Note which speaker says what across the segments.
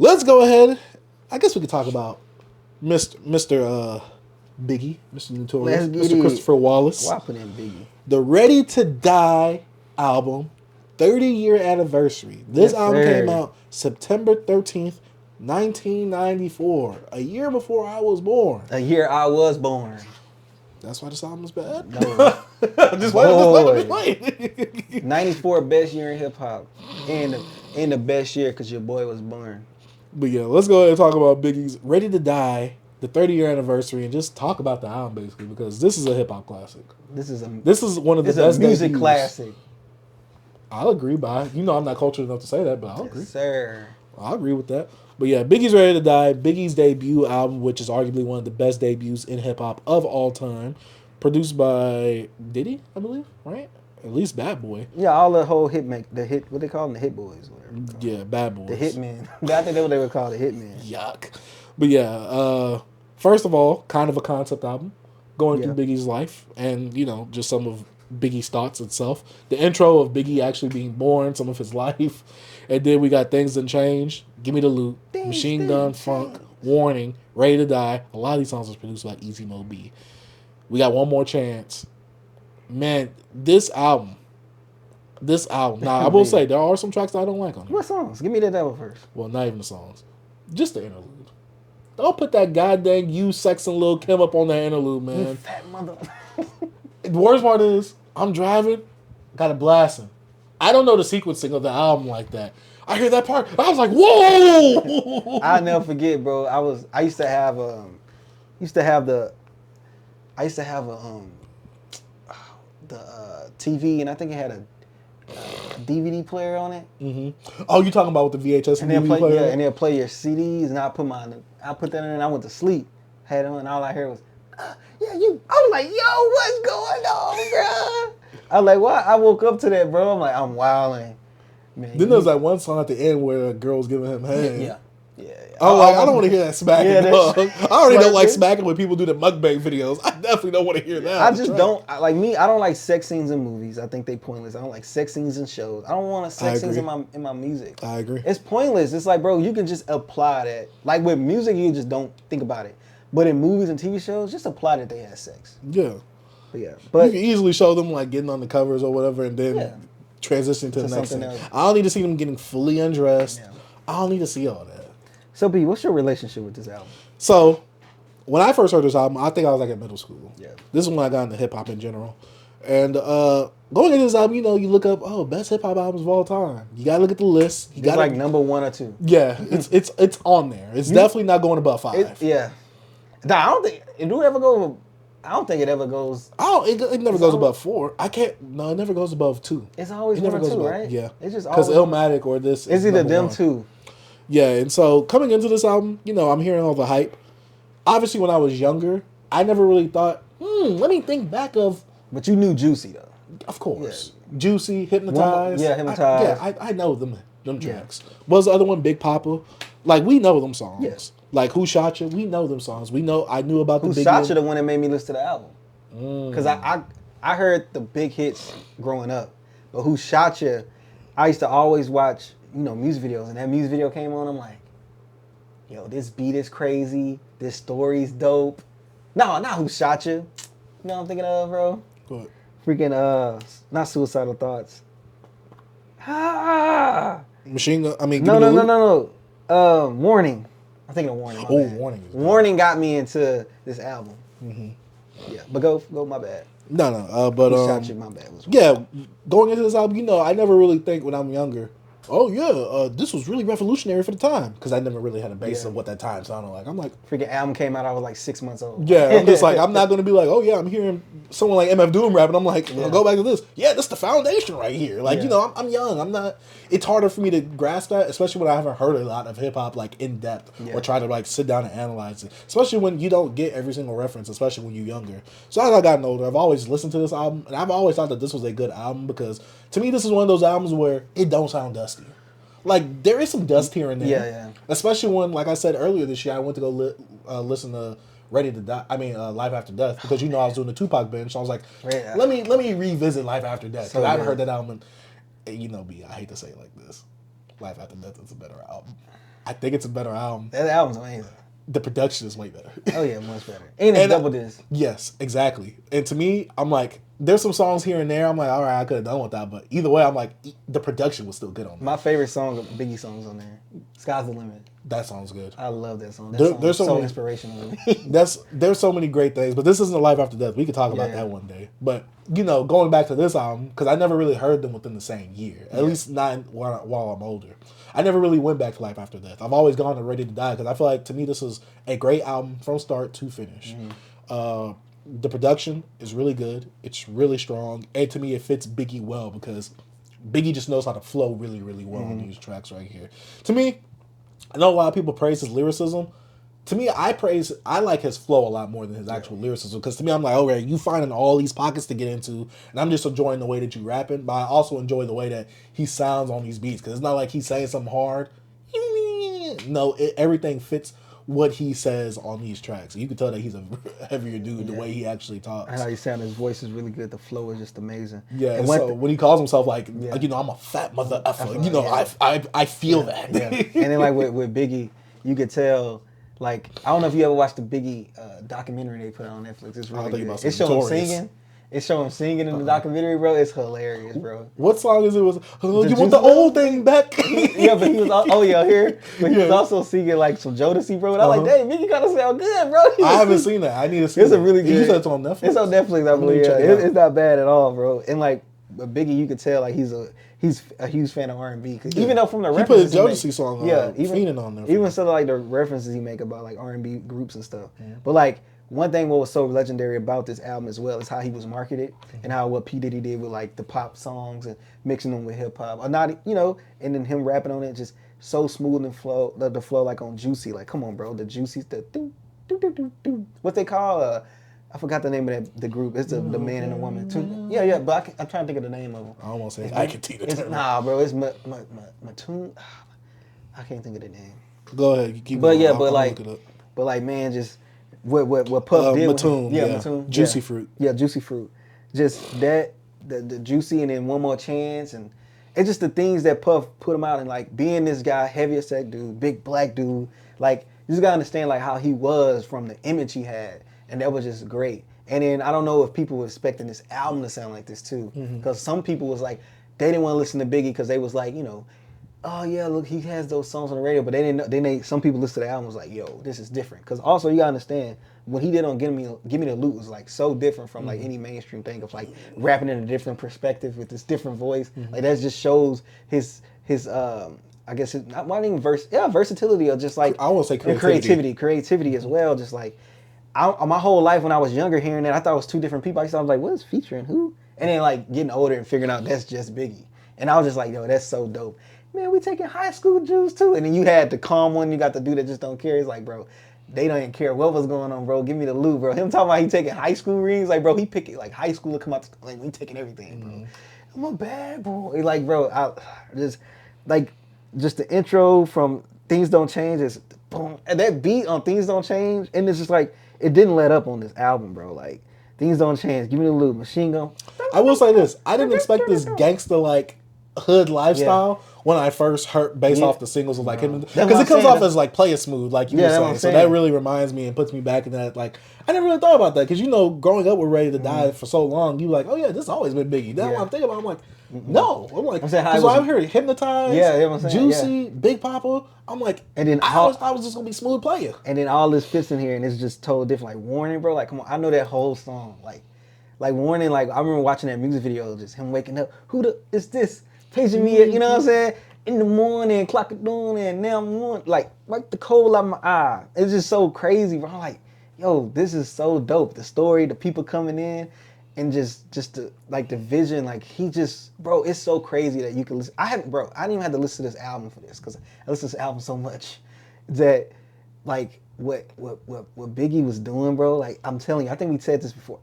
Speaker 1: Let's go ahead. I guess we could talk about Mr. Biggie, Mr. Notorious,
Speaker 2: Let's get
Speaker 1: Mr.
Speaker 2: it.
Speaker 1: Christopher Wallace.
Speaker 2: Why put in Biggie?
Speaker 1: The Ready to Die album, 30-year anniversary. This
Speaker 2: Yes,
Speaker 1: album
Speaker 2: sir.
Speaker 1: came out September 13th, 1994, a year before I was born.
Speaker 2: A year I was born.
Speaker 1: That's why this album is bad.
Speaker 2: No.
Speaker 1: just
Speaker 2: Boy.
Speaker 1: wait.
Speaker 2: 94 best year in hip hop. And the best year because your boy was born.
Speaker 1: But yeah, let's go ahead and talk about Biggie's Ready to Die, the 30-year anniversary, and just talk about the album basically because this is a hip hop classic.
Speaker 2: This is
Speaker 1: one of the
Speaker 2: it's
Speaker 1: best
Speaker 2: a music
Speaker 1: debuts.
Speaker 2: classic.
Speaker 1: I'll agree I'm not cultured enough to say that, but I'll agree.
Speaker 2: Yes, sir.
Speaker 1: I'll agree with that. But yeah, Biggie's Ready to Die, Biggie's debut album, which is arguably one of the best debuts in hip hop of all time, produced by Diddy, I believe, right? At least Bad Boy.
Speaker 2: Yeah, all the whole what they call them, the hit boys. Whatever.
Speaker 1: Yeah, Bad Boys.
Speaker 2: The hitmen. I think that's what they would call the hitmen.
Speaker 1: Yuck. But yeah, first of all, kind of a concept album going through Biggie's life and, just some of Biggie's thoughts itself. The intro of Biggie actually being born, some of his life. And then we got Things Done Change, Give Me the Loot, Machine Gun Funk, Warning, Ready to Die. A lot of these songs was produced by Easy Mo B. We got One More Chance. Man, this album. Now, I will say, there are some tracks that I don't like on here.
Speaker 2: What songs? Give me that one first.
Speaker 1: Well, not even the songs. Just the interlude. Don't put that goddamn You Sexing Lil Kim up on that interlude, man.
Speaker 2: You fat mother.
Speaker 1: The worst part is, I'm driving, got it blasting. I don't know the sequencing of the album like that. I hear that part, I was like, whoa!
Speaker 2: I'll never forget, bro. I used to have the TV, and I think it had a DVD player on it.
Speaker 1: Mm-hmm. Oh, you talking about with the VHS and DVD player?
Speaker 2: Yeah, and they'll play your CDs, and I put that in, and I went to sleep. Had it on, and all I heard was, yeah, you. I was like, yo, what's going on, bro? I was like, what? I woke up to that, bro. I'm like, I'm wilding. Man,
Speaker 1: then there's that one song at the end where a girl's giving him head.
Speaker 2: Yeah.
Speaker 1: I don't want to hear that smacking.
Speaker 2: Yeah,
Speaker 1: I already don't like smacking when people do the mukbang videos. I definitely don't want to hear that.
Speaker 2: I just don't like me. I don't like sex scenes in movies. I think they pointless. I don't like sex scenes in shows. I don't want sex scenes in my music.
Speaker 1: I agree.
Speaker 2: It's pointless. It's like, bro, you can just apply that. Like with music, you just don't think about it. But in movies and TV shows, just apply that they had sex.
Speaker 1: Yeah.
Speaker 2: But
Speaker 1: you can easily show them like getting on the covers or whatever, and then transitioning to the next thing. I don't need to see them getting fully undressed. Yeah. I don't need to see all that.
Speaker 2: So, B, what's your relationship with this album?
Speaker 1: So, when I first heard this album, I think I was like in middle school.
Speaker 2: Yeah.
Speaker 1: This is when I got into hip hop in general. And going into this album, you look up, best hip hop albums of all time. You gotta look at the list.
Speaker 2: It's like number 1 or 2.
Speaker 1: Yeah, it's on there. It's definitely not going above 5.
Speaker 2: Yeah. Nah, I don't think it do ever go. I don't think it ever goes.
Speaker 1: It never goes above 4. I can't. No, it never goes above 2.
Speaker 2: It's always 1 or 2, right?
Speaker 1: Yeah.
Speaker 2: It's just
Speaker 1: because Illmatic or this.
Speaker 2: It's either them 2.
Speaker 1: Yeah, and so coming into this album, I'm hearing all the hype. Obviously, when I was younger, I never really thought, let me think back of.
Speaker 2: But you knew Juicy though.
Speaker 1: Of course, yeah. Juicy, Hypnotized.
Speaker 2: Hypnotized.
Speaker 1: I know them tracks. What was the other one? Big Papa. Like we know them songs.
Speaker 2: Yes.
Speaker 1: Like Who Shot You? We know them songs. I knew about the
Speaker 2: Who
Speaker 1: Big
Speaker 2: Shot You, the one that made me listen to the album. Because I heard the big hits growing up, but Who Shot You, I used to always watch. Music videos, and that music video came on, I'm like, yo, this beat is crazy, this story's dope. No, not Who Shot You. You know what I'm thinking of, bro?
Speaker 1: What?
Speaker 2: Freaking, not Suicidal Thoughts.
Speaker 1: Machine Gun,
Speaker 2: No. Warning. I'm thinking of Warning.
Speaker 1: Warning.
Speaker 2: Warning got me into this album. Mm-hmm. Yeah, but go, my bad.
Speaker 1: No, but
Speaker 2: Who Shot You, my bad.
Speaker 1: Yeah, going into this album, I never really think when I'm younger, this was really revolutionary for the time. Because I never really had a base of what that time sounded like. I'm like...
Speaker 2: Freaking album came out, I was like 6 months old.
Speaker 1: Yeah, I'm just like, I'm not going to be like, I'm hearing someone like MF Doom rapping. I'm like, I'll go back to this. Yeah, that's the foundation right here. Like, I'm young. I'm not... It's harder for me to grasp that, especially when I haven't heard a lot of hip-hop, like, in depth. Or try to, like, sit down and analyze it. Especially when you don't get every single reference, especially when you're younger. So as I gotten older, I've always listened to this album. And I've always thought that this was a good album because, to me, this is one of those albums where it don't sound dusty. Like, there is some dust here and there.
Speaker 2: Yeah.
Speaker 1: Especially when, like I said earlier this year, I went to go listen to Ready to Die. Life After Death, because I was doing the Tupac binge. So I was like, let me revisit Life After Death. Because I haven't heard that album. And, B, I hate to say it like this. Life After Death is a better album. I think it's a better album.
Speaker 2: That album's amazing.
Speaker 1: The production is way better.
Speaker 2: Oh yeah, much better. And it's double disc.
Speaker 1: Yes, exactly. And to me, I'm like, there's some songs here and there. I'm like, all right, I could have done with that, but either way, I'm like, the production was still good on.
Speaker 2: My favorite song, Biggie songs on there, "Sky's the Limit."
Speaker 1: That song's good.
Speaker 2: I love that song. That song is so inspirational to me.
Speaker 1: There's so many great things, but this isn't a Life After Death. We could talk about that one day. But going back to this album, because I never really heard them within the same year. At least not while I'm older. I never really went back to Life After Death. I've always gone to Ready to Die because I feel like to me this is a great album from start to finish. The production is really good. It's really strong, and to me it fits Biggie well because Biggie just knows how to flow really, really well on these tracks right here. To me, I know a lot of people praise his lyricism. To me, I like his flow a lot more than his actual lyricism. Because to me, I'm like, okay, you finding all these pockets to get into, and I'm just enjoying the way that you rapping, but I also enjoy the way that he sounds on these beats. Because it's not like he's saying something hard. No, everything fits what he says on these tracks. You can tell that he's a heavier dude the way he actually talks.
Speaker 2: And how he sounds, his voice is really good. The flow is just amazing.
Speaker 1: Yeah, and so when he calls himself like I'm a fat mother effer, I feel that.
Speaker 2: Yeah. And then like with Biggie, you could tell. Like, I don't know if you ever watched the Biggie documentary they put on Netflix. It's really good. It shows him singing. It shows him singing in the documentary, bro. It's hilarious, bro.
Speaker 1: What song is it? You want the old thing back?
Speaker 2: Yeah, but he was here. But he was also singing like some Jodeci, bro. And I'm like, dang, Biggie gotta sound good, bro.
Speaker 1: I haven't seen that. I need to see it.
Speaker 2: It's a really good.
Speaker 1: You said it's on Netflix?
Speaker 2: It's on Netflix, I believe. Yeah. It's not bad at all, bro. And like, but Biggie, you could tell like he's a huge fan of R&B. Even though from the references
Speaker 1: he put a Jodeci song on,
Speaker 2: even
Speaker 1: on there.
Speaker 2: Even some of like the references he make about like R&B groups and stuff. But like one thing what was so legendary about this album as well is how he was marketed and how what P Diddy did with like the pop songs and mixing them with hip hop or not, and then him rapping on it just so smooth and flow the flow like on Juicy. Like come on, bro, the Juicy's the do. What they call I forgot the name of the group. It's the man and the woman. Yeah, but I'm trying to think of the name of them.
Speaker 1: I almost say I can teach it.
Speaker 2: Nah, bro, it's Matune. I can't think of the name.
Speaker 1: Go ahead, you keep.
Speaker 2: But yeah, but like man, just what Puff did.
Speaker 1: Matune,
Speaker 2: Matune.
Speaker 1: Juicy Fruit.
Speaker 2: Yeah, Juicy Fruit. Just that the Juicy and then One More Chance and it's just the things that Puff put him out and like being this guy, heavier set dude, big black dude. Like you just gotta understand like how he was from the image he had. And that was just great. And then I don't know if people were expecting this album to sound like this too. Because some people was like, they didn't want to listen to Biggie because they was like, oh yeah, look, he has those songs on the radio. But they didn't know, some people listened to the album was like, yo, this is different. Because also you gotta understand, what he did on Give Me the Loot was like so different from like any mainstream thing of like rapping in a different perspective with this different voice. Like that just shows his I guess not even versatility or just like
Speaker 1: I won't say
Speaker 2: creativity as well. Just like my whole life when I was younger hearing that, I thought it was two different people. I was like, what is featuring who? And then like getting older and figuring out that's just Biggie. And I was just like, yo, that's so dope. Man, we taking high school Jews too. And then you had the calm one, you got the dude that just don't care. It's like, bro, they don't even care what was going on, bro. Give me the loot, bro. Him talking about he taking high school rings, like, bro, he picking like high school to come out, like we taking everything, bro. I'm a bad boy. Like, bro, I just the intro from Things Don't Change is boom. And that beat on Things Don't Change, and it's just like, it didn't let up on this album, bro. Like, Things Don't Change. Give me the loot. Machine Gun.
Speaker 1: I will say this. I didn't expect this gangster, like, hood lifestyle when I first heard based off the singles of, like, him. Because it comes off as, like, Play It Smooth, like you were saying. So that really reminds me and puts me back in that, like, I never really thought about that. Because, growing up with Ready to Die for so long, you were like, oh, yeah, this has always been Biggie. That's what I'm thinking about. I'm like, no. I'm like, because I've heard Hypnotized, Juicy, Big Papa. I'm like, and then I always thought it was just going to be Smooth Player.
Speaker 2: And then all this fits in here, and it's just totally different. Like, Warning, bro, like, come on, I know that whole song. Like Warning, like, I remember watching that music video, just him waking up. Who the is this? Paging me, you know what I'm saying? In the morning, clock it dawn, and now I'm on. Like the cold out of my eye. It's just so crazy, bro. I'm like, yo, this is so dope. The story, the people coming in, and just the like the vision, like he just, bro, it's so crazy that you can listen. I didn't even have to listen to this album for this because I listen to this album so much that like what Biggie was doing, bro. Like I'm telling you, I think we said this before.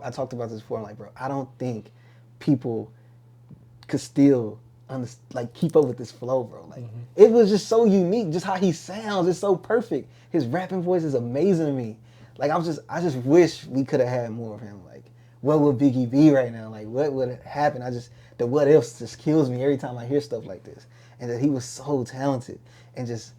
Speaker 2: I talked about this before. I'm like, bro, I don't think people could still keep up with this flow, bro. Like it was just so unique, just how he sounds. It's so perfect. His rapping voice is amazing to me. Like I just wish we could have had more of him. Like what would Biggie be right now? Like what would happen? The what ifs just kills me every time I hear stuff like this. And that he was so talented and just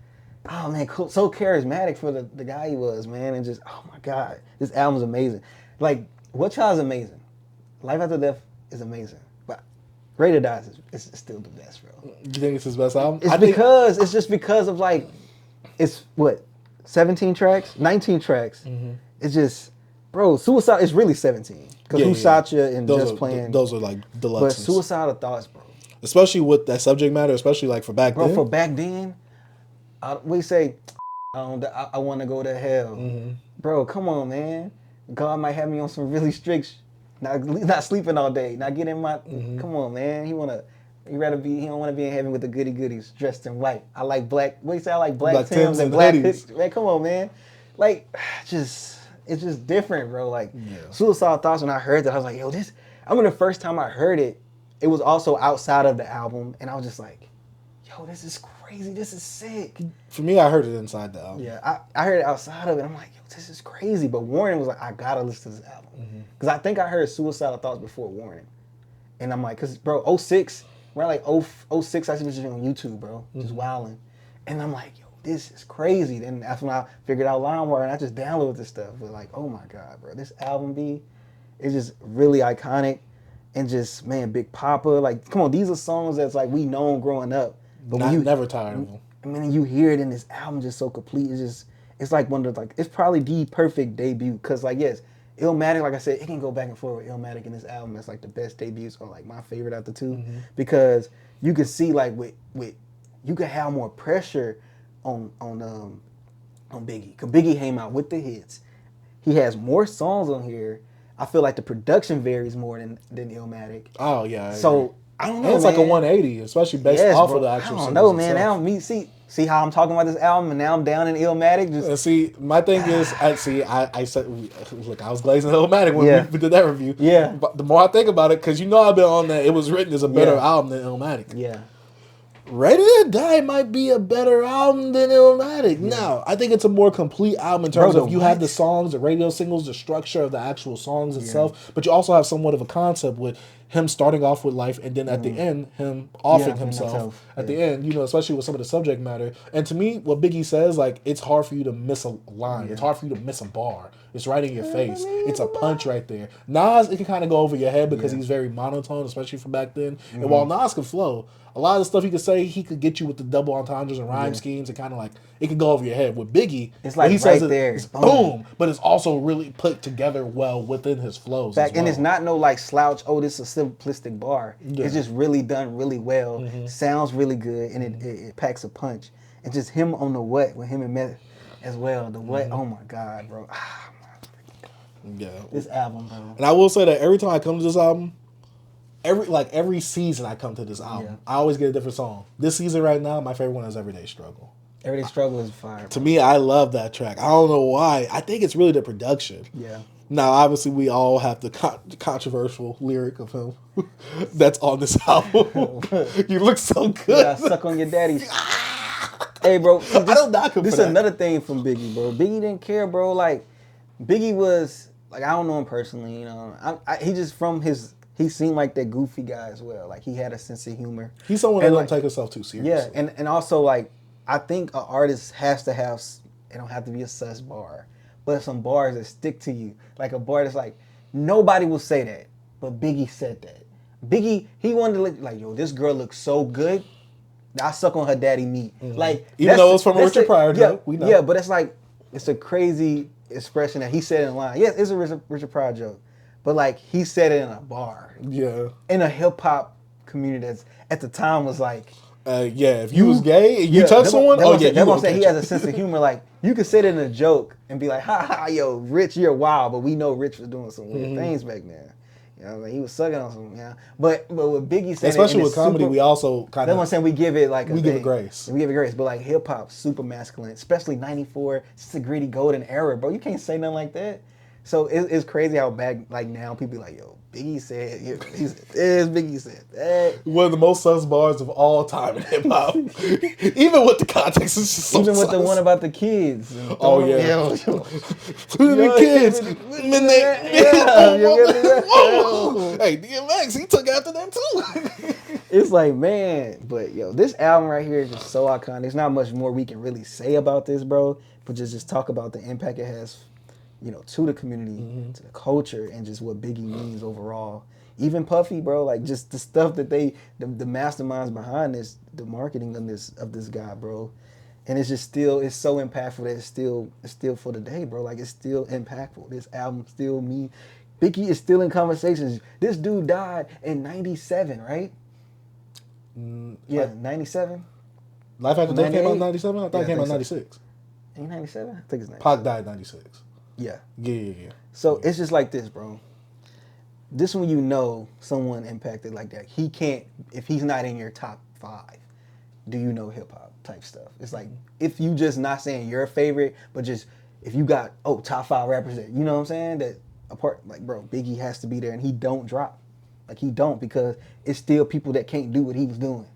Speaker 2: oh man, so charismatic for the guy he was, man, and just oh my god, this album's amazing. Like What Child is amazing. Life After Death is amazing, but Greater Dies is still the best, bro.
Speaker 1: You think it's his best album?
Speaker 2: It's just because of like it's what 17 tracks, 19 tracks. Mm-hmm. It's just bro, Suicide is really 17 because Who Shot You and Just Playing.
Speaker 1: Those are like deluxe.
Speaker 2: But Suicidal Thoughts, bro.
Speaker 1: Especially with that subject matter, especially like for back then.
Speaker 2: Bro, for back then, we say, I want to go to hell. Mm-hmm. Bro, come on, man. God might have me on some really strict, not sleeping all day, not getting my. Mm-hmm. Come on, man. He don't want to be in heaven with the goody goodies dressed in white. I like black. What do you say? I like black Timbs and black hoodies. Man, come on, man. Like, it's just different, bro. Like, Suicidal Thoughts. When I heard that, I was like, yo, this. I remember the first time I heard it. It was also outside of the album, and I was just like, yo, this is crazy. This is sick.
Speaker 1: For me, I heard it inside the album.
Speaker 2: Yeah, I heard it outside of it. I'm like, yo, this is crazy. But Warning was like, I got to listen to this album. Because I think I heard Suicidal Thoughts before Warning. And I'm like, because, bro, 06, around like 06, I was just on YouTube, bro, just wilding. And I'm like, yo, this is crazy. Then that's when I figured out LimeWire, and I just downloaded this stuff. But like, oh my God, bro, this album, is just really iconic. And just, man, Big Papa, like, come on, these are songs that's like we known growing up. But
Speaker 1: never tired of them.
Speaker 2: I mean, you hear it in this album just so complete. It's like one of the, like, it's probably the perfect debut. Cause like, yes, Illmatic, like I said, it can go back and forth with Illmatic in this album. It's like the best debuts or like my favorite out the two. Mm-hmm. Because you can see like with you can have more pressure on Biggie. Cause Biggie came out with the hits. He has more songs on here. I feel like the production varies more than Illmatic.
Speaker 1: Oh yeah.
Speaker 2: So I don't know.
Speaker 1: And it's like a 180, especially based off of the actual.
Speaker 2: I don't know, man. Now see how I'm talking about this album, and now I'm down in Illmatic. Just
Speaker 1: see, my thing is, I said, look, I was glazing Illmatic when we did that review.
Speaker 2: Yeah.
Speaker 1: But the more I think about it, because I've been on that, it was written as a better album than Illmatic.
Speaker 2: Yeah.
Speaker 1: Ready to Die might be a better album than Illmatic. Yeah. Now, I think it's a more complete album in terms of you have the songs, the radio singles, the structure of the actual songs itself, but you also have somewhat of a concept with him starting off with life and then at the end, him offing himself at the end, especially with some of the subject matter. And to me, what Biggie says, like, it's hard for you to miss a line. Yeah. It's hard for you to miss a bar. It's right in your face. It's a punch right there. Nas, it can kind of go over your head because he's very monotone, especially from back then. Mm-hmm. And while Nas can flow, a lot of the stuff he could say, he could get you with the double entendres and rhyme schemes and kind of like, it can go over your head. With Biggie,
Speaker 2: it's like
Speaker 1: he
Speaker 2: right
Speaker 1: says
Speaker 2: there.
Speaker 1: It's boom, but it's also really put together well within his flows.
Speaker 2: And it's not no like slouch, this is a simplistic bar. Yeah. It's just really done really well. Mm-hmm. Sounds really good, and it packs a punch. And just him on the What with him and Meth as well. The What, oh my God, bro.
Speaker 1: Yeah.
Speaker 2: This album, bro.
Speaker 1: And I will say that every time I come to this album, every season I come to this album, I always get a different song. This season right now, my favorite one is Everyday Struggle.
Speaker 2: Everyday Struggle is fire.
Speaker 1: To me, I love that track. I don't know why. I think it's really the production.
Speaker 2: Yeah.
Speaker 1: Now, obviously, we all have the controversial lyric of him that's on this album. You look so good.
Speaker 2: Yeah, suck on your daddy. Hey, bro.
Speaker 1: I don't knock him for that.
Speaker 2: This is another thing from Biggie, bro. Biggie didn't care, bro. Like, Biggie was, like, I don't know him personally, he just he seemed like that goofy guy as well. Like, he had a sense of humor.
Speaker 1: He's someone that don't take himself too seriously.
Speaker 2: Yeah, and also, like, I think an artist has to have, it don't have to be a sus bar, but some bars that stick to you. Like a bar that's like, nobody will say that, but Biggie said that. Biggie, he wanted to look like, yo, this girl looks so good, I suck on her daddy meat. Mm-hmm. Like,
Speaker 1: even though it's from a Richard Pryor joke, we know.
Speaker 2: Yeah, but it's like, it's a crazy expression that he said in line. Yes, it's a Richard Pryor joke, but like, he said it in a bar.
Speaker 1: Yeah.
Speaker 2: In a hip-hop community that's, at the time was like,
Speaker 1: if you was gay and you touched someone,
Speaker 2: that's what I'm saying. He has a sense of humor. Like, you could say it in a joke and be like, ha ha, yo, Rich, you're wild, but we know Rich was doing some weird things back then. You know, like, he was sucking on some, But with Biggie saying,
Speaker 1: especially with comedy, we also kind of.
Speaker 2: That's what I'm saying. We give it like
Speaker 1: give it grace.
Speaker 2: We give it grace, but like hip hop, super masculine, especially '94. It's a gritty golden era, bro. You can't say nothing like that. So it's crazy how back like now people be like, yo, Biggie said, Biggie said that.
Speaker 1: One of the most sus bars of all time in hip hop. Even with the context, it's just so
Speaker 2: even with the one about the kids.
Speaker 1: Oh yeah, the kids. Hey, DMX, he took after that too.
Speaker 2: It's like, man, but yo, this album right here is just so iconic. There's not much more we can really say about this, bro. But just talk about the impact it has, to the community, to the culture, and just what Biggie means overall. Even Puffy, bro, like just the stuff that the masterminds behind this, the marketing of this guy, bro. And it's just it's so impactful that it's still for the day, bro. Like it's still impactful. This album still Biggie is still in conversations. This dude died in '97, right? Yeah, 97.
Speaker 1: Life After Death came out in 97? I thought it came out in 96.
Speaker 2: Ain't 97? I think it's 97.
Speaker 1: Pac died in 96.
Speaker 2: Yeah.
Speaker 1: Yeah.
Speaker 2: So it's just like this, bro. This when someone impacted like that. He can't, if he's not in your top 5, do you know hip hop type stuff? It's like, if you just not saying your favorite, but just, if you got, top 5 rappers that, you know what I'm saying? That apart, like, bro, Biggie has to be there and he don't drop. Like, he don't, because it's still people that can't do what he was doing.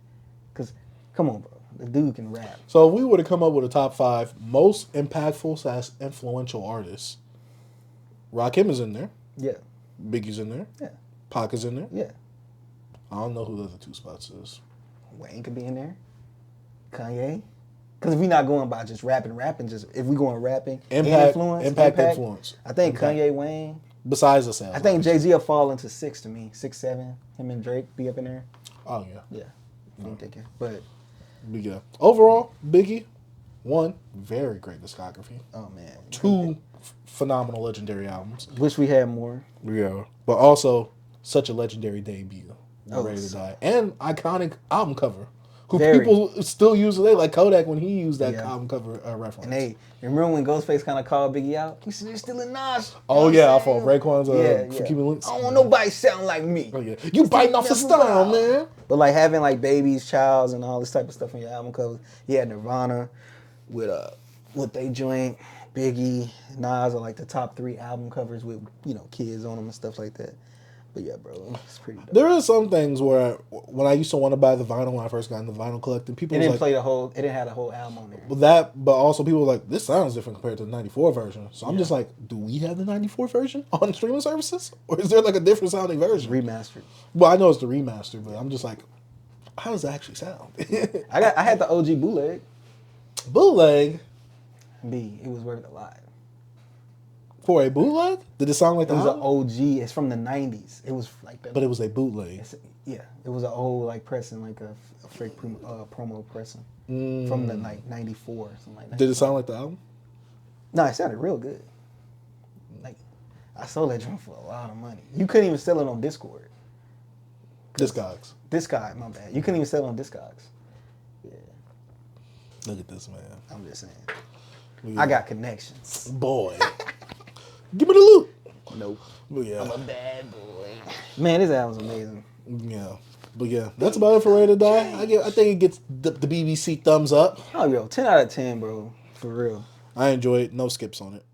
Speaker 2: Because, come on, bro. The dude can rap.
Speaker 1: So if we were to come up with a top 5 most impactful / influential artists, Rakim is in there.
Speaker 2: Yeah.
Speaker 1: Biggie's in there.
Speaker 2: Yeah.
Speaker 1: Pac is in there.
Speaker 2: Yeah.
Speaker 1: I don't know who the other 2 spots is.
Speaker 2: Wayne could be in there. Kanye. Because if we're not going by just rapping, just if we going rapping,
Speaker 1: impact,
Speaker 2: influence. I think Kanye, Wayne.
Speaker 1: Besides the sales.
Speaker 2: I think Jay-Z will fall into 6 to me. 6, 7. Him and Drake be up in there.
Speaker 1: Oh, yeah.
Speaker 2: Yeah. I'm thinking. But
Speaker 1: yeah. Overall, Biggie, 1, very great discography.
Speaker 2: Oh, man.
Speaker 1: 2 phenomenal legendary albums.
Speaker 2: Wish we had more.
Speaker 1: Yeah. But also, such a legendary debut. Ready to Die. And iconic album cover. Who people still use today, like Kodak when he used that album cover reference.
Speaker 2: And hey, remember when Ghostface kind of called Biggie out? He said, "You're still in Nas."
Speaker 1: Oh yeah, off of Raekwon's for keeping links.
Speaker 2: I don't want nobody sounding like me.
Speaker 1: Oh yeah, you biting off the style, man.
Speaker 2: But like having like Babies, Childs, and all this type of stuff on your album covers. You had Nirvana with what they joined, Biggie, Nas are like the top 3 album covers with kids on them and stuff like that. But yeah, bro, it's pretty dope.
Speaker 1: There are some things where when I used to want to buy the vinyl when I first got into vinyl collecting, people
Speaker 2: didn't play it didn't have the whole album on there.
Speaker 1: But also people were like, this sounds different compared to the 94 version. So I'm just like, do we have the 94 version on streaming services? Or is there like a different sounding version?
Speaker 2: Remastered.
Speaker 1: Well, I know it's the remaster, but I'm just like, how does that actually sound?
Speaker 2: I had the OG bootleg.
Speaker 1: Bootleg?
Speaker 2: It was worth a lot.
Speaker 1: For a bootleg? Did it sound like
Speaker 2: it was an OG? It's from the 90s. It was like that.
Speaker 1: But it was a bootleg.
Speaker 2: It was an old like pressing, like a fake promo pressing from the 94 something like that.
Speaker 1: Did it sound like the album?
Speaker 2: No, it sounded real good. Like I sold that joint for a lot of money. You couldn't even sell it on Discord.
Speaker 1: Discogs.
Speaker 2: Discog, my bad. You couldn't even sell it on Discogs. Yeah.
Speaker 1: Look at this, man.
Speaker 2: I'm just saying. Yeah. I got connections.
Speaker 1: Boy. Give me the loot.
Speaker 2: Nope.
Speaker 1: But yeah.
Speaker 2: I'm a bad boy. Man, this album's amazing.
Speaker 1: Yeah. But yeah, that's about it for Ready to Die. I think it gets the BBC thumbs up.
Speaker 2: Oh, yo, 10 out of 10, bro. For real.
Speaker 1: I enjoy it. No skips on it.